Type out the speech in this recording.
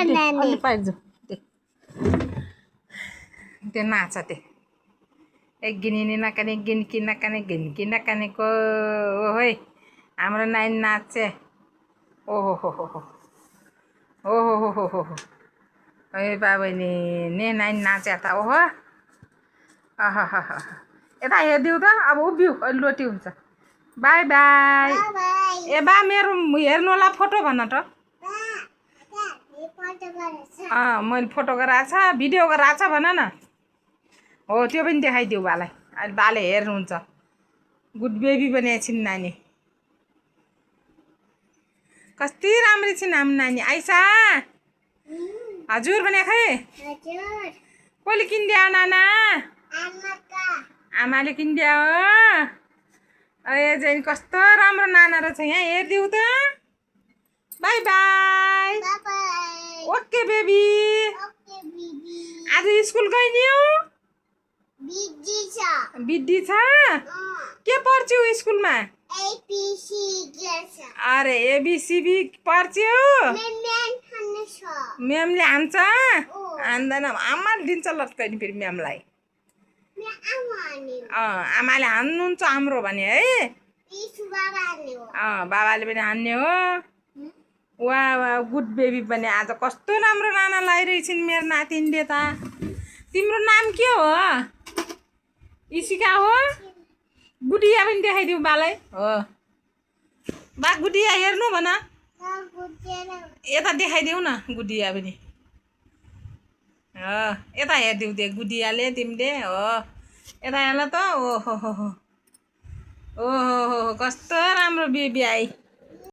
अलि पाइजो त्यो नाच त्यो एक गिनी नकाने गिन्की नकाने गिन्की नकानेको ओहोइ हाम्रो नानी नाच्छ ओहो हो ए बाबैनी ने नानी नाच्या त ओहो आहा यता हेरिदिउ त अब उभिउ अहिले लोटी हुन्छ बाई बाई ए बा मेरो हेर्नु होला फोटो भन त मैले फोटो गराएको छ भिडियो गराएको छ भन न हो त्यो पनि देखाइदिउ बालाई अहिले बाले हेर्नुहुन्छ गुड बेबी पनि छिन् नानी कति राम्री छिन् हाम्रो नानी आइसा हजुर भने खै कसले किनिदियो नाना आमाले किनिदियो हो ए चाहिँ कस्तो राम्रो नाना रहेछ यहाँ हेरिदिउ त बाई बाई ओके बेबी आज स्कुल गइदियो बिड्डी छ के पढ्छौ स्कुलमा अरे एबिसिबी पढ्छौ म्यामले हान्छ हान्दैन आमाले दिन्छ लट्काइदिनु फेरि म्यामलाई आमाले हान्नुहुन्छ हाम्रो भने है बाबाले पनि हान्ने हो वा वा गुड बेबी पनि आज कस्तो राम्रो नाना लगाइरहेछन् मेरो नातिनीले त तिम्रो नाम के हो इसिका हो गुडिया पनि देखाइदिउ बालाई हो बा गुडिया हेर्नु भन यता देखाइदेऊ न गुडिया पनि हो यता हेरिदिउ दे गुडियाले तिमीले हो यता हेर त ओहो कस्तो राम्रो बेबी आई